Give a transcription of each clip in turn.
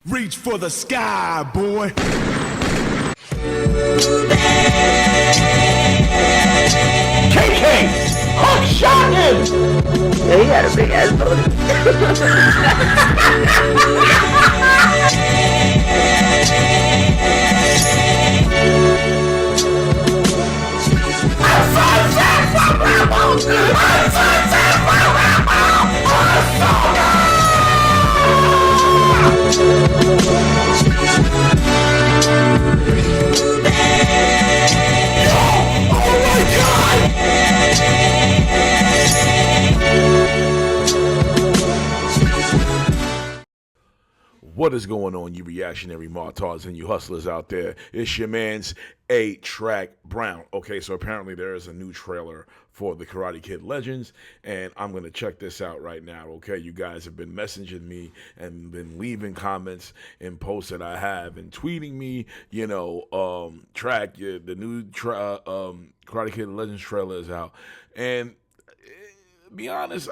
Reach for the sky, boy. KK! Hook shot him! Yeah, he had a big ass booty. What is going on, you reactionary martyrs and you hustlers out there? It's your man's A-Track Brown. Okay, so apparently there is a new trailer for the Karate Kid Legends, and I'm going to check this out right now, okay? You guys have been messaging me and been leaving comments in posts that I have and tweeting me, Track, the new Karate Kid Legends trailer is out. And be honest,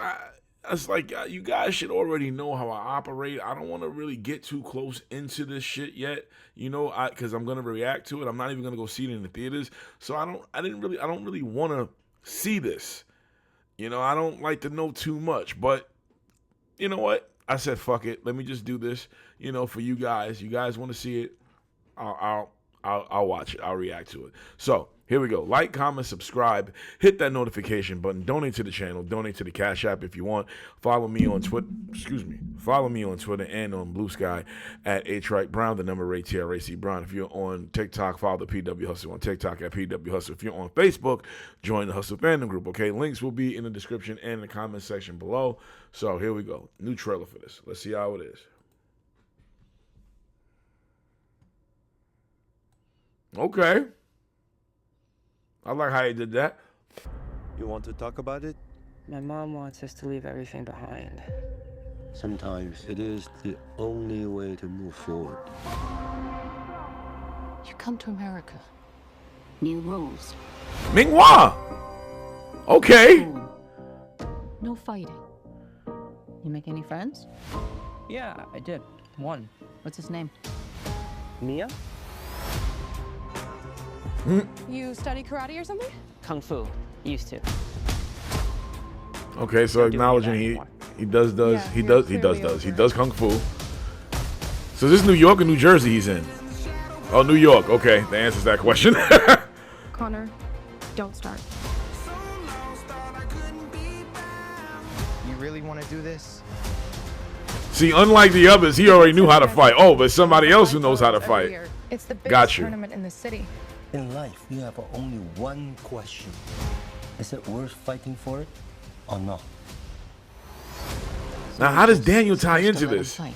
it's like you guys should already know how I operate. I don't want to really get too close into this shit yet, because I'm gonna react to it. I'm not even gonna go see it in the theaters, so I don't really want to see this. I don't like to know too much, but you know what? I said fuck it. Let me just do this. For you guys. You guys want to see it? I'll watch it. I'll react to it. So here we go. Like, comment, subscribe, hit that notification button, donate to the channel, donate to the Cash App if you want. Follow me on Twitter. Follow me on Twitter and on Blue Sky at A-Track Brown, the number ATRAC Brown. If you're on TikTok, follow the PW Hustle on TikTok at PW Hustle. If you're on Facebook, join the Hustle Fandom group. Okay, links will be in the description and the comment section below. So here we go. New trailer for this. Let's see how it is. Okay. I like how he did that. You want to talk about it? My mom wants us to leave everything behind. Sometimes it is the only way to move forward. You come to America. New rules. Ming-Hua! Okay. Cool. No fighting. You make any friends? Yeah, I did. One. What's his name? Mia? You study karate or something? Kung Fu. Used to. Okay, so acknowledging he does kung fu. So this is New York or New Jersey he's in? Oh, New York. Okay, that answers that question. Connor, don't start. You really want to do this? See, unlike the others, he already knew how to fight. Oh, but somebody else who knows how to fight. It's the Got biggest you. tournament in the city. In life, you have only one question. Is it worth fighting for it or not? Now, how does Daniel tie into Let him this? fight.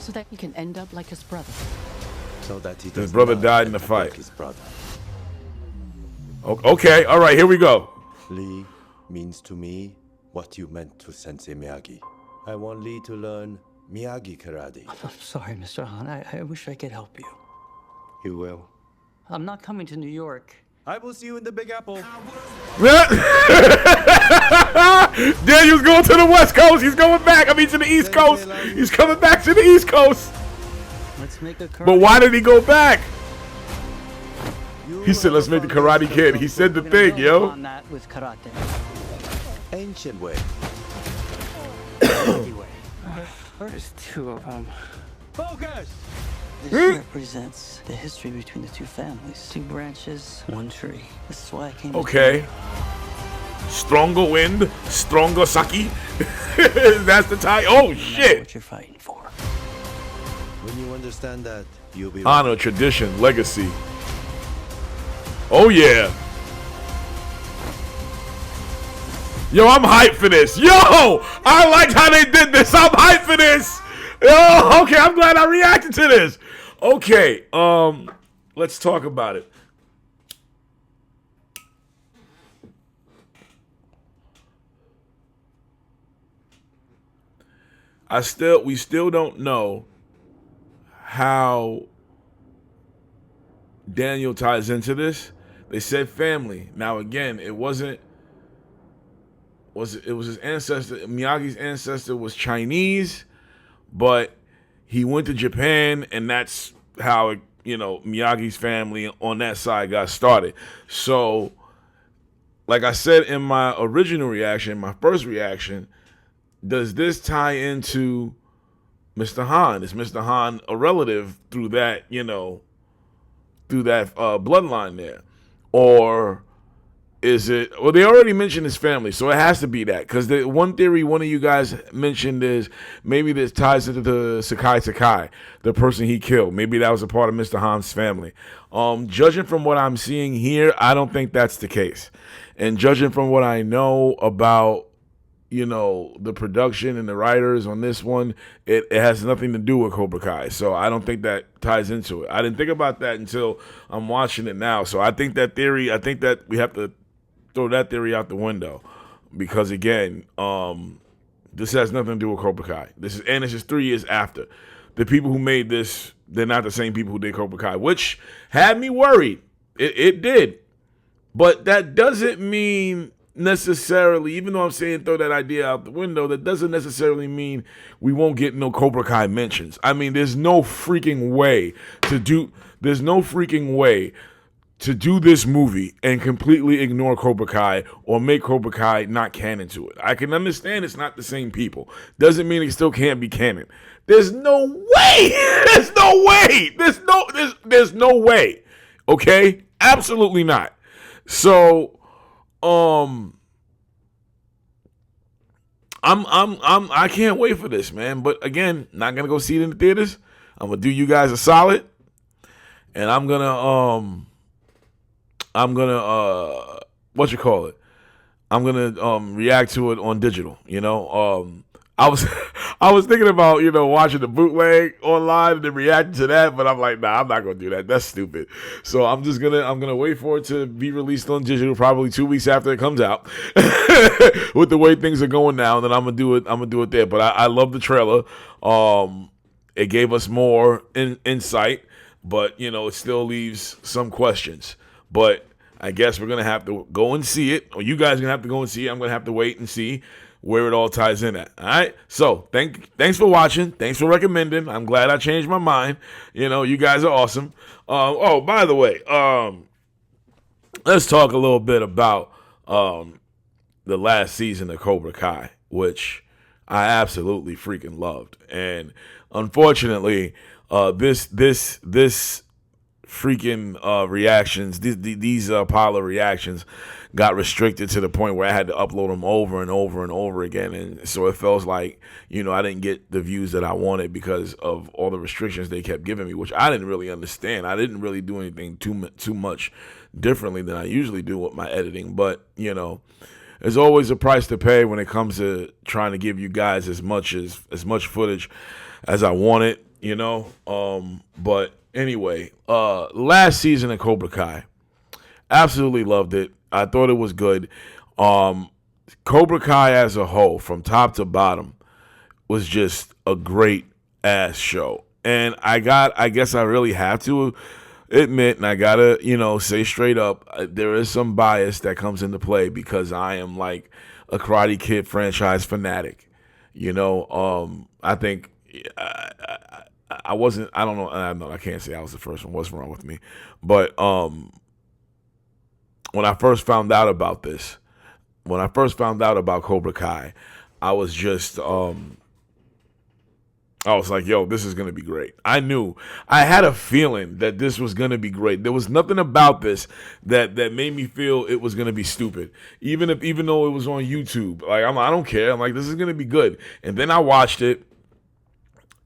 So that you can end up like his brother. So that he His does brother not died in the end up fight. like his brother. Okay, all right, here we go. Lee means to me what you meant to Sensei Miyagi. I want Lee to learn Miyagi karate. I'm sorry, Mr. Han. I wish I could help you. You will. I'm not coming to New York. I will see you in the Big Apple. Daniel's going to the West Coast. He's going back. I mean, to the East Coast. He's coming back to the East Coast. Let's make a But why did he go back? He said, let's make the Karate Kid. He said the thing, yo. On that with karate. Ancient way. Anyway, there's two of them. Focus! This represents the history between the two families. Two branches, one tree. This is why I came. Okay. Stronger wind, stronger sake. That's the tie. Oh, shit. What you're fighting for. When you understand that, you'll be Honor, tradition, legacy. Oh, yeah. Yo, I'm hyped for this. Yo, I liked how they did this. I'm hyped for this. Yo, okay, I'm glad I reacted to this. Okay, let's talk about it. We still don't know how Daniel ties into this. They said family. Now again, it was his ancestor. Miyagi's ancestor was Chinese, but he went to Japan, and that's how, Miyagi's family on that side got started. So, like I said in my original reaction, my first reaction, does this tie into Mr. Han? Is Mr. Han a relative through that, bloodline there? Or is it, well, they already mentioned his family, so it has to be that. Because the one theory one of you guys mentioned is maybe this ties into the Sakai, the person he killed. Maybe that was a part of Mr. Han's family. Judging from what I'm seeing here, I don't think that's the case. And judging from what I know about, the production and the writers on this one, it has nothing to do with Cobra Kai. So I don't think that ties into it. I didn't think about that until I'm watching it now. So I think that we have to throw that theory out the window, because again, this has nothing to do with Cobra Kai. This is 3 years after. The people who made this, they're not the same people who did Cobra Kai, which had me worried. It did. But that doesn't mean necessarily, even though I'm saying throw that idea out the window, that doesn't necessarily mean we won't get no Cobra Kai mentions. I mean, there's no freaking way to do this movie and completely ignore Cobra Kai or make Cobra Kai not canon to it. I can understand it's not the same people. Doesn't mean it still can't be canon. There's no way. There's no way. There's no way. Okay? Absolutely not. So, I can't wait for this, man. But again, not gonna go see it in the theaters. I'm gonna do you guys a solid, and I'm gonna what you call it? I'm gonna react to it on digital. I was thinking about watching the bootleg online and then reacting to that, but I'm like, nah, I'm not gonna do that. That's stupid. So I'm gonna wait for it to be released on digital, probably 2 weeks after it comes out, with the way things are going now. And then I'm gonna do it there. But I love the trailer. It gave us more insight, but it still leaves some questions. But I guess we're gonna have to go and see it, or you guys are gonna have to go and see it. I'm gonna have to wait and see where it all ties in at. All right. So thanks for watching. Thanks for recommending. I'm glad I changed my mind. You guys are awesome. By the way, let's talk a little bit about the last season of Cobra Kai, which I absolutely freaking loved. And unfortunately, this freaking reactions, these pile of reactions got restricted to the point where I had to upload them over and over and over again. And so it feels like, I didn't get the views that I wanted because of all the restrictions they kept giving me, which I didn't really understand. I didn't really do anything too much differently than I usually do with my editing. But, there's always a price to pay when it comes to trying to give you guys as much footage as I wanted, but anyway, last season of Cobra Kai, absolutely loved it. I thought it was good. Cobra Kai as a whole, from top to bottom, was just a great ass show. And I guess I really have to admit, and I gotta, say straight up, there is some bias that comes into play because I am like a Karate Kid franchise fanatic. I think I wasn't, I don't know, I can't say I was the first one. What's wrong with me? But when I first found out about Cobra Kai, I was just, I was like, yo, this is going to be great. I had a feeling that this was going to be great. There was nothing about this that made me feel it was going to be stupid. Even though it was on YouTube, like, I don't care. I'm like, this is going to be good. And then I watched it,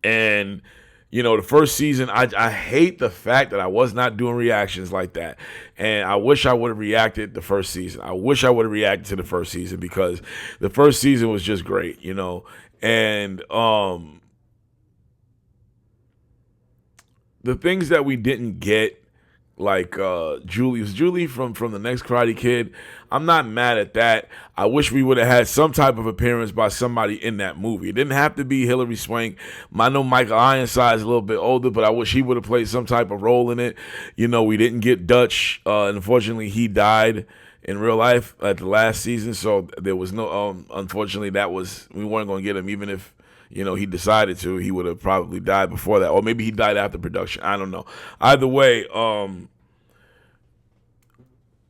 and the first season, I hate the fact that I was not doing reactions like that. And I wish I would have reacted the first season. I wish I would have reacted to the first season because the first season was just great, And the things that we didn't get, like Julie from the next Karate Kid, I'm not mad at that. I wish we would have had some type of appearance by somebody in that movie. It didn't have to be Hilary Swank. I know Michael Ironside is a little bit older, but I wish he would have played some type of role in it. We didn't get Dutch. Unfortunately, he died in real life at the last season, so there was no. Unfortunately, we weren't going to get him, even if you know, he decided to, he would have probably died before that, or maybe he died after production. I don't know. Either way,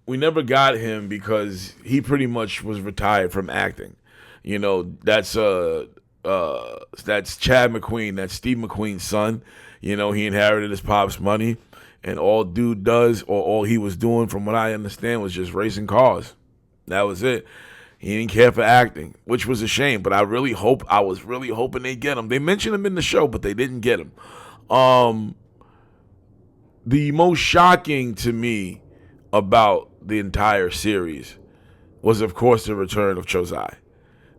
we never got him because he pretty much was retired from acting. You know, that's Chad McQueen, that's Steve McQueen's son. You know, he inherited his pop's money, and all dude does, or all he was doing, from what I understand, was just racing cars. That was it. He didn't care for acting, which was a shame. But I was really hoping they'd get him. They mentioned him in the show, but they didn't get him. The most shocking to me about the entire series was, of course, the return of Chozai.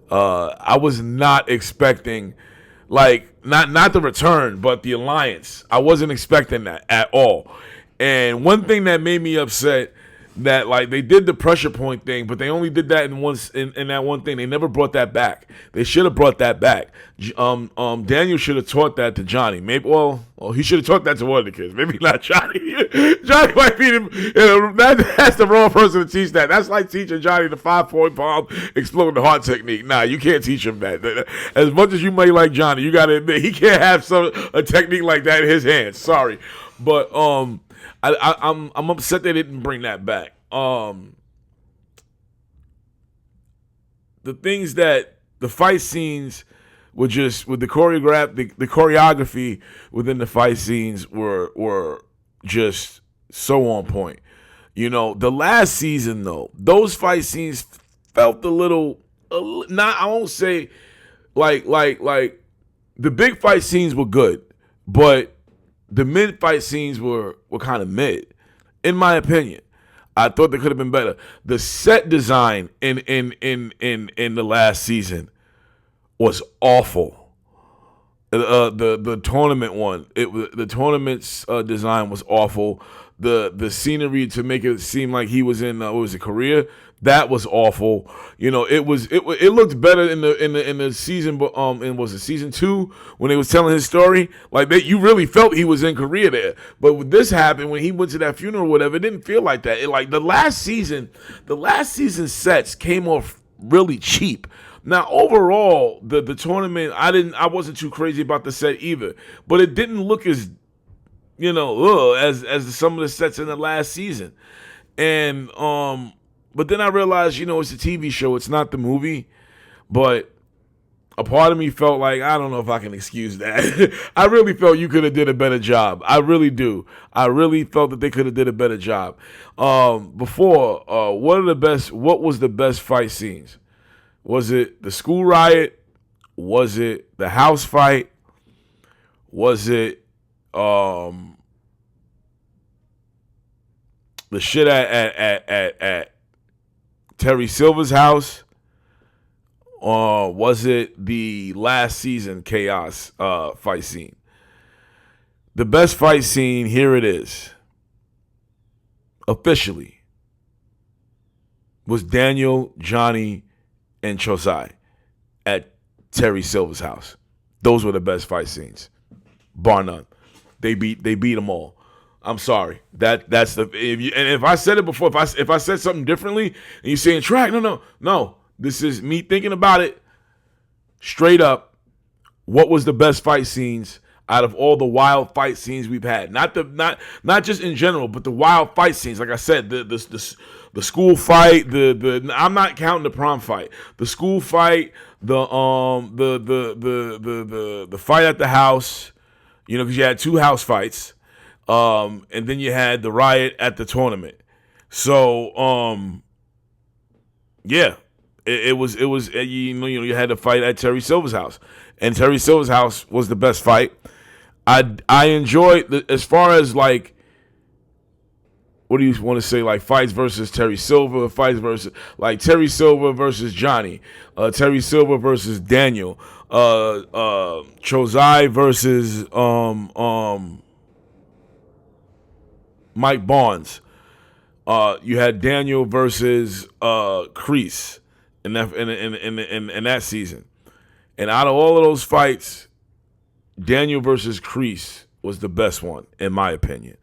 I was not expecting, like, not the return, but the alliance. I wasn't expecting that at all. And one thing that made me upset, that, like, they did the pressure point thing, but they only did that in that one thing. They never brought that back. They should have brought that back. Daniel should have taught that to Johnny. Maybe, well, he should have taught that to one of the kids. Maybe not Johnny. Johnny might be that's the wrong person to teach that. That's like teaching Johnny the 5-point bomb, exploding the heart technique. Nah, you can't teach him that. As much as you may like Johnny, you got to admit he can't have a technique like that in his hands. Sorry, but I'm upset they didn't bring that back. The fight scenes were just, with the choreography within the fight scenes were just so on point. You know, the last season though, those fight scenes felt a little not, I won't say like the big fight scenes were good, but the mid fight scenes were kind of mid, in my opinion. I thought they could have been better. The set design in the last season was awful. The tournament one, the tournament's design was awful. The scenery to make it seem like he was in Korea, that was awful. You know, it looked better in the season, but was it season 2 when they was telling his story? Like, you really felt he was in Korea there. But when this happened, when he went to that funeral or whatever, it didn't feel like that. The last season sets came off really cheap. Now, overall, the tournament, I wasn't too crazy about the set either, but it didn't look as, you know, as some of the sets in the last season. And but then I realized, you know, it's a TV show, it's not the movie. But a part of me felt like, I don't know if I can excuse that. I really felt you could have did a better job. I really do. I really felt that they could have did a better job. What was the best fight scenes? Was it the school riot? Was it the house fight? Was it the shit at Terry Silver's house? Or was it the last season chaos fight scene? The best fight scene, here it is, officially, was Daniel, Johnny, and Chozai at Terry Silver's house. Those were the best fight scenes, bar none. They beat them all. I'm sorry. That's the if I said it before, if I said something differently, and you're saying track, no. This is me thinking about it straight up. What was the best fight scenes out of all the wild fight scenes we've had? Not just in general, but the wild fight scenes. Like I said, the school fight, the I'm not counting the prom fight. The school fight, the fight at the house, you know, because you had 2 house fights. And then you had the riot at the tournament. So yeah. It was you know you had the fight at Terry Silver's house, and Terry Silver's house was the best fight. I enjoyed as far as, like, what do you want to say, like fights versus Terry Silver, fights versus like Terry Silver versus Johnny, Terry Silver versus Daniel, Chozai versus Mike Barnes. You had Daniel versus Kreese. In that season, and out of all of those fights, Daniel versus Kreese was the best one, in my opinion,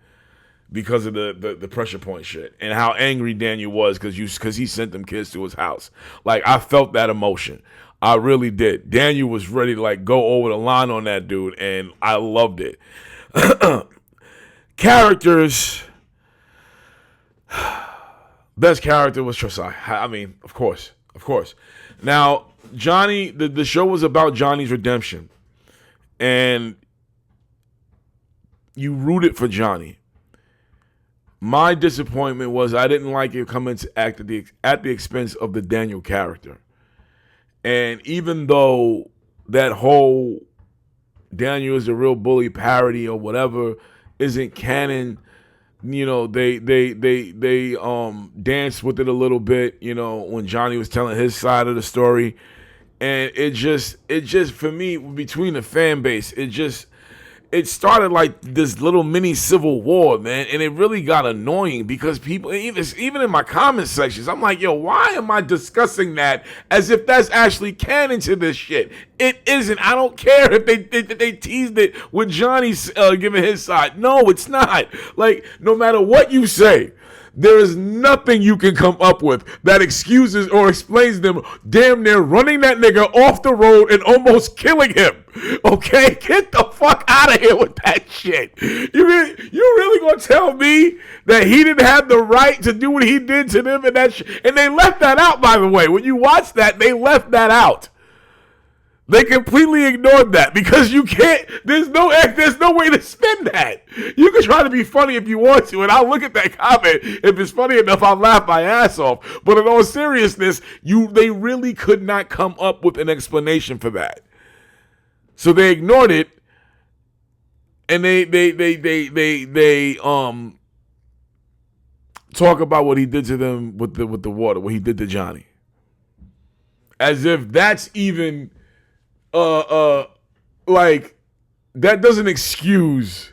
because of the pressure point shit and how angry Daniel was because he sent them kids to his house. Like, I felt that emotion. I really did. Daniel was ready to like go over the line on that dude, and I loved it. Characters. Best character was Trasai. I mean, of course. Now, Johnny, the show was about Johnny's redemption. And you rooted for Johnny. My disappointment was I didn't like it coming to act at the expense of the Daniel character. And even though that whole Daniel is a real bully parody or whatever isn't canon, you know, they danced with it a little bit, you know, when Johnny was telling his side of the story. And it just for me, between the fan base, it started like this little mini civil war, man, and it really got annoying because people, even in my comment sections, I'm like, yo, why am I discussing that as if that's actually canon to this shit? It isn't. I don't care if they teased it with Johnny giving his side. No, it's not. Like, no matter what you say, there is nothing you can come up with that excuses or explains them damn near running that nigga off the road and almost killing him. Okay? Get the fuck out of here with that shit. You really gonna tell me that he didn't have the right to do what he did to them and that and they left that out, by the way. When you watch that, they left that out. They completely ignored that because you can't, there's no way to spin that. You can try to be funny if you want to, and I'll look at that comment. If it's funny enough, I'll laugh my ass off. But in all seriousness, they really could not come up with an explanation for that. So they ignored it, and they talk about what he did to them with the water, what he did to Johnny. As if that's even like, that doesn't excuse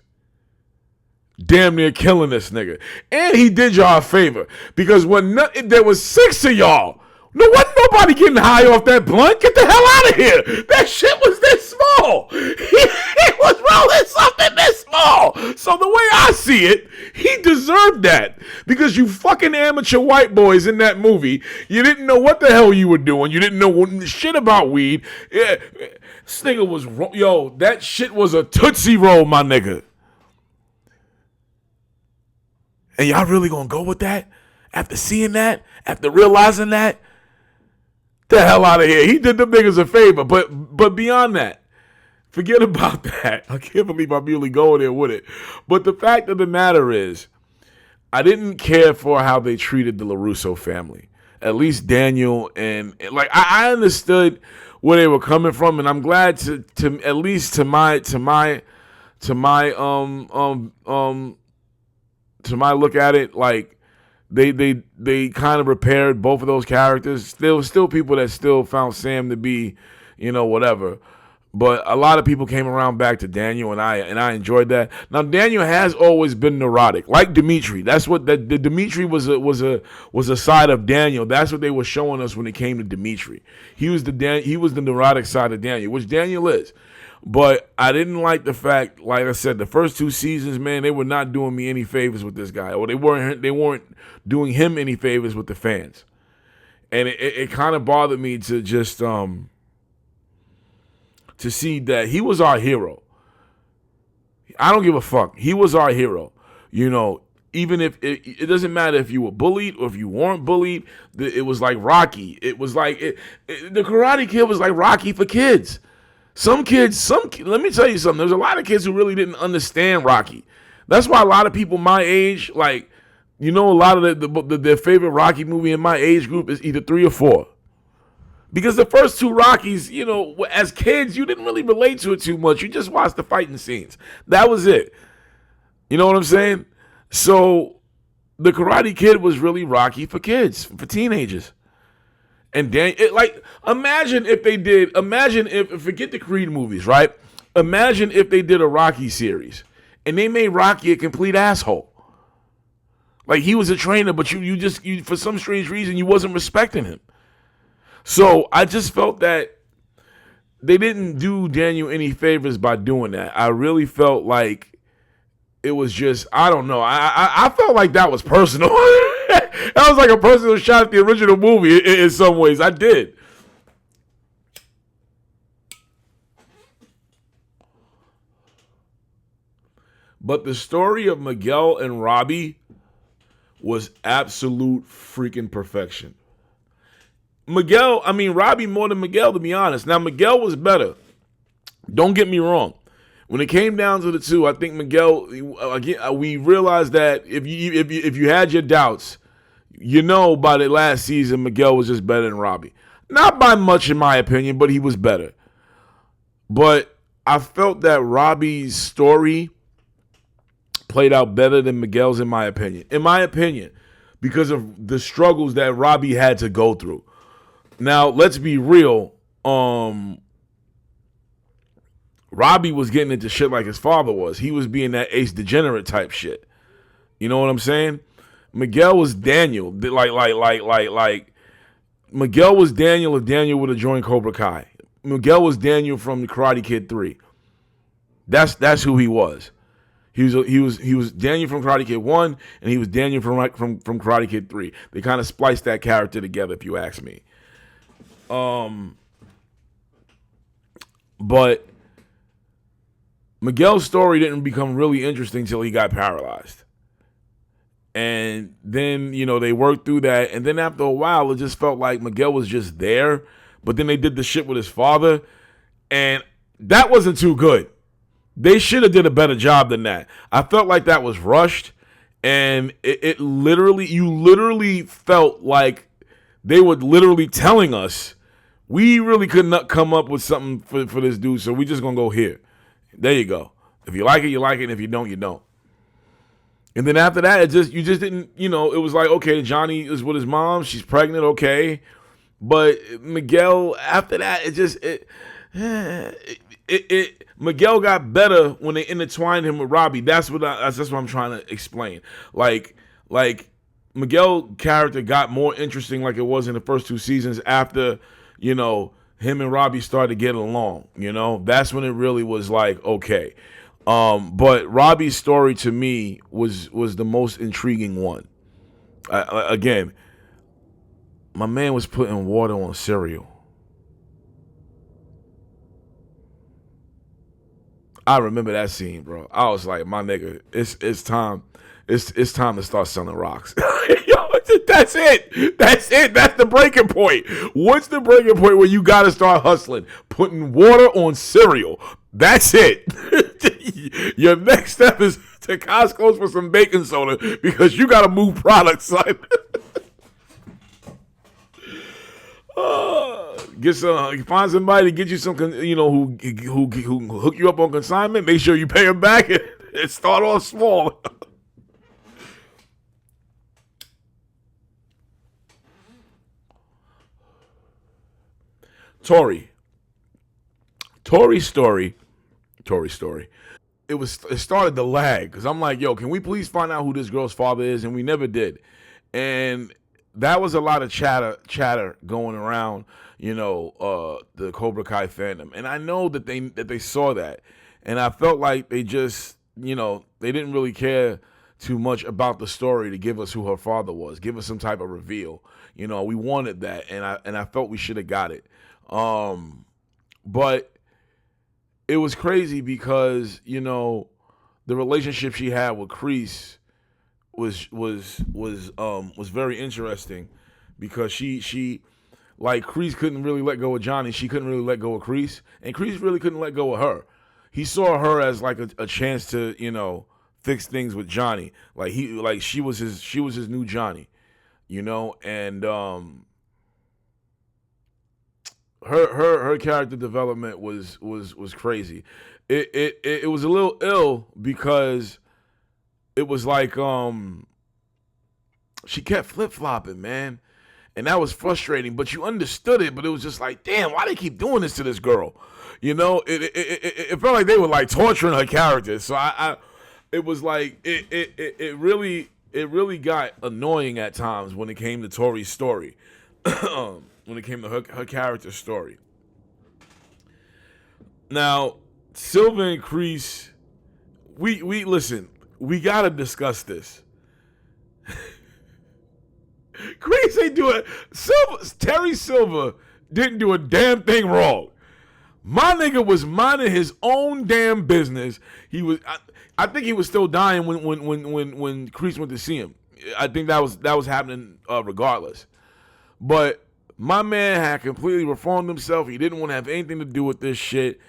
damn near killing this nigga. And he did y'all a favor because when there was 6 of y'all, wasn't nobody getting high off that blunt. Get the hell out of here. That shit was this small. He was rolling something this small. So the way I see it, he deserved that because you fucking amateur white boys in that movie, you didn't know what the hell you were doing. You didn't know shit about weed. Yeah, this nigga was, that shit was a Tootsie Roll, my nigga. And y'all really gonna go with that? After seeing that? After realizing that? The hell out of here. He did them niggas a favor. But beyond that, forget about that. I can't believe I'm really going there with it. But the fact of the matter is, I didn't care for how they treated the LaRusso family. At least Daniel and like I understood where they were coming from, and I'm glad to at least to my look at it, like they kind of repaired both of those characters. There was still people that still found Sam to be, whatever. But a lot of people came around back to Daniel, and I enjoyed that. Now Daniel has always been neurotic, like Dimitri. That's what the Dimitri was a side of Daniel. That's what they were showing us when it came to Dimitri. He was the neurotic side of Daniel, which Daniel is. But I didn't like the fact, like I said, the first 2 seasons, man, they were not doing me any favors with this guy, or they weren't doing him any favors with the fans, and it kind of bothered me to just to see that he was our hero. I don't give a fuck. He was our hero. Even if it doesn't matter if you were bullied or if you weren't bullied. It was like Rocky. It was like the Karate Kid was like Rocky for kids. Some kids, let me tell you something. There's a lot of kids who really didn't understand Rocky. That's why a lot of people my age, like, a lot of their favorite Rocky movie in my age group is either 3 or 4. Because the first 2 Rockies, as kids, you didn't really relate to it too much. You just watched the fighting scenes. That was it. You know what I'm saying? So the Karate Kid was really Rocky for kids, for teenagers. And imagine if, forget the Creed movies, right? Imagine if they did a Rocky series and they made Rocky a complete asshole. Like, he was a trainer, but you for some strange reason, you wasn't respecting him. So I just felt that they didn't do Daniel any favors by doing that. I really felt like it was just, I don't know. I felt like that was personal. That was like a personal shot at the original movie in some ways. I did. But the story of Miguel and Robbie was absolute freaking perfection. Robbie more than Miguel, to be honest. Now, Miguel was better. Don't get me wrong. When it came down to the two, I think Miguel, again, we realized that if you had your doubts, by the last season, Miguel was just better than Robbie. Not by much, in my opinion, but he was better. But I felt that Robbie's story played out better than Miguel's, in my opinion. In my opinion, because of the struggles that Robbie had to go through. Now, let's be real. Robbie was getting into shit like his father was. He was being that ace degenerate type shit. You know what I'm saying? Miguel was Daniel. Like Miguel was Daniel if Daniel would have joined Cobra Kai. Miguel was Daniel from the Karate Kid 3. That's who he was. He was Daniel from Karate Kid 1, and he was Daniel from Karate Kid 3. They kind of spliced that character together, if you ask me. But Miguel's story didn't become really interesting until he got paralyzed. And then, they worked through that. And then after a while, it just felt like Miguel was just there. But then they did the shit with his father. And that wasn't too good. They should have did a better job than that. I felt like that was rushed. And you literally felt like they were literally telling us, we really could not come up with something for this dude. So we just going to go here. There you go. If you like it, you like it. And if you don't, you don't. And then after that, you just didn't, it was like, okay, Johnny is with his mom. She's pregnant. Okay. But Miguel, after that, Miguel got better when they intertwined him with Robbie. That's what I'm trying to explain. Like Miguel's character got more interesting like it was in the first two seasons after, him and Robbie started getting along. That's when it really was like, okay. But Robbie's story to me was the most intriguing one. Again, my man was putting water on cereal. I remember that scene, bro. I was like, my nigga, it's time. It's time to start selling rocks. Yo, that's it. That's the breaking point. What's the breaking point where you got to start hustling? Putting water on cereal. That's it. Your next step is to Costco's for some baking soda because you got to move products, son. Find somebody to get you some, who hook you up on consignment. Make sure you pay them back and start off small. Tori's story. It started to lag because I'm like, yo, can we please find out who this girl's father is? And we never did. And that was a lot of chatter going around, the Cobra Kai fandom. And I know that they saw that. And I felt like they just, they didn't really care too much about the story to give us who her father was, give us some type of reveal. We wanted that, and I felt we should have got it. But it was crazy because, the relationship she had with Kreese was very interesting because she like Kreese couldn't really let go of Johnny. She couldn't really let go of Kreese, and Kreese really couldn't let go of her. He saw her as like a chance to, fix things with Johnny. She was his new Johnny, and her character development was crazy. It was a little ill because it was like she kept flip-flopping, man. And that was frustrating, but you understood it, but it was just like, damn, why they keep doing this to this girl? It felt like they were like torturing her character. So it was like it really got annoying at times when it came to Tori's story. When it came to her character story. Now, Silva and Kreese, we listen, we gotta discuss this. Kreese ain't doing Terry Silva didn't do a damn thing wrong. My nigga was minding his own damn business. He was. I think he was still dying when Kreese went to see him. I think that was happening regardless. But my man had completely reformed himself. He didn't want to have anything to do with this shit.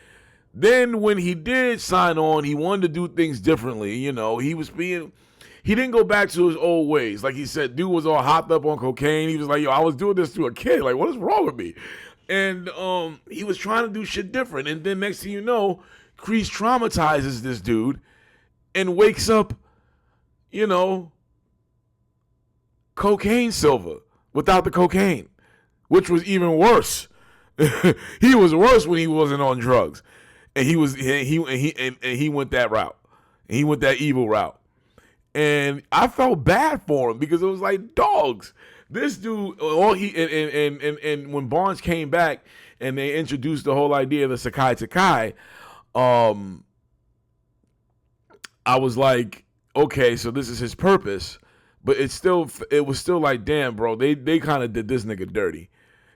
Then when he did sign on, he wanted to do things differently. You know, he didn't go back to his old ways. Like he said, dude was all hopped up on cocaine. He was like, yo, I was doing this to a kid. Like, what is wrong with me? And he was trying to do shit different. And then next thing you know, Kreese traumatizes this dude and wakes up, you know, cocaine Silver without the cocaine, which was even worse. He was worse when he wasn't on drugs. And he went that route. And he went that evil route. And I felt bad for him because it was like, dogs. This dude, and when Barnes came back and they introduced the whole idea of the Sakai Takai, I was like, okay, so this is his purpose. But it was still like, damn, bro, they kind of did this nigga dirty.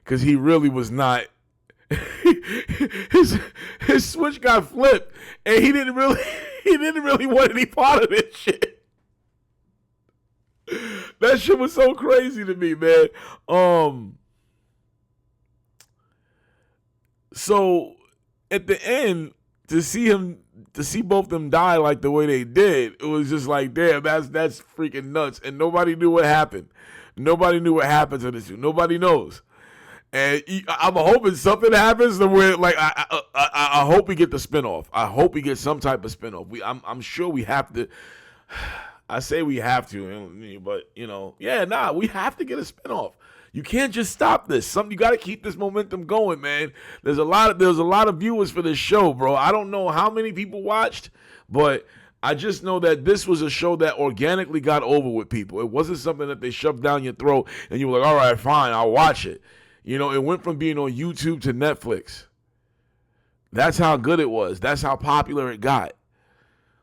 Because he really was not. his switch got flipped, and he didn't really want any part of this shit. That shit was so crazy to me, man. So at the end, to see both them die like the way they did, it was just like, damn, that's freaking nuts. And nobody knew what happened. Nobody knew what happened to this dude. Nobody knows. And I'm hoping something happens to where, like, I hope we get the spinoff. I hope we get some type of spinoff. I'm sure we have to. I say we have to, but we have to get a spinoff. You can't just stop this. You got to keep this momentum going, man. There's a lot of viewers for this show, bro. I don't know how many people watched, but I just know that this was a show that organically got over with people. It wasn't something that they shoved down your throat and you were like, all right, fine, I'll watch it. You know, it went from being on YouTube to Netflix. That's how good it was. That's how popular it got.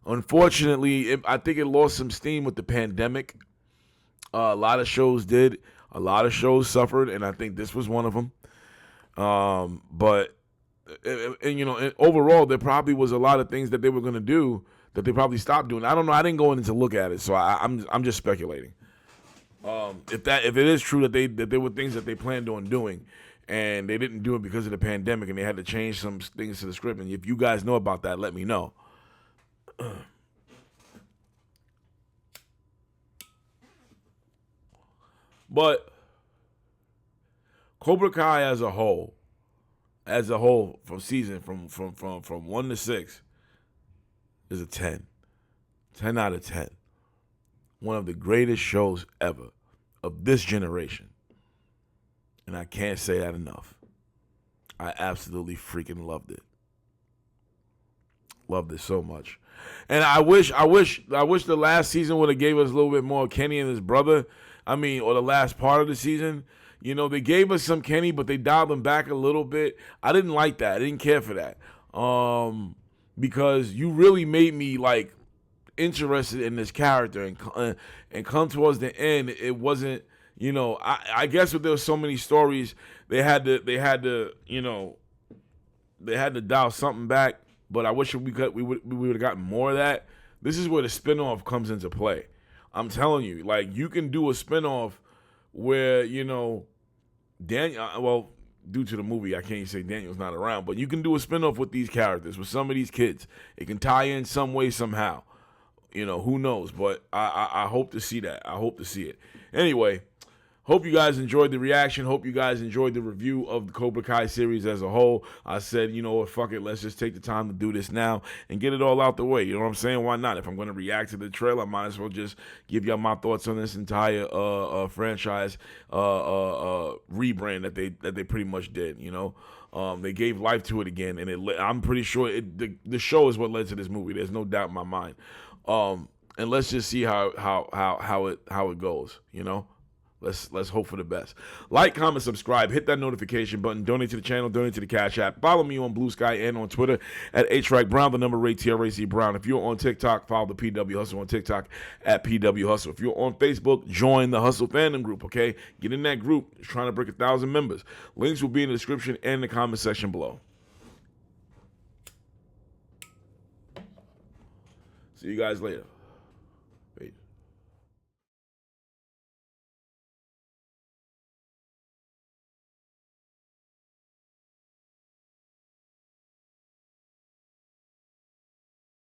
Unfortunately, I think it lost some steam with the pandemic. A lot of shows did. A lot of shows suffered, and I think this was one of them. But overall, there probably was a lot of things that they were going to do that they probably stopped doing. I don't know. I didn't go in to look at it, so I'm just speculating. If it is true that there were things that they planned on doing, and they didn't do it because of the pandemic, and they had to change some things to the script, and if you guys know about that, let me know. But Cobra Kai as a whole from season from 1 to 6 is a 10. 10 out of 10. One of the greatest shows ever of this generation. And I can't say that enough. I absolutely freaking loved it. Loved it so much. And I wish the last season would have gave us a little bit more Kenny and his brother. Or the last part of the season. You know, they gave us some Kenny, but they dialed him back a little bit. I didn't like that. I didn't care for that. Because you really made me, like, interested in this character. And come towards the end, it wasn't, I guess there were so many stories, they had to dial something back. But I wish we would have gotten more of that. This is where the spinoff comes into play. I'm telling you, like, you can do a spinoff where, Daniel, due to the movie, I can't even say Daniel's not around, but you can do a spinoff with these characters, with some of these kids. It can tie in some way, somehow. Who knows? But I hope to see that. I hope to see it. Anyway, hope you guys enjoyed the reaction. Hope you guys enjoyed the review of the Cobra Kai series as a whole. I said, fuck it, let's just take the time to do this now and get it all out the way. You know what I'm saying? Why not? If I'm going to react to the trailer, I might as well just give y'all my thoughts on this entire franchise rebrand that they pretty much did. They gave life to it again, and I'm pretty sure the show is what led to this movie. There's no doubt in my mind. And let's just see how it goes. Let's hope for the best. Like, comment, subscribe, hit that notification button, donate to the channel, donate to the Cash App. Follow me on Blue Sky and on Twitter at HTrackBrown, the number rate TRAC Brown. If you're on TikTok, follow the PW Hustle on TikTok at PW Hustle. If you're on Facebook, join the Hustle fandom group, okay? Get in that group. It's trying to break 1,000 members. Links will be in the description and the comment section below. See you guys later.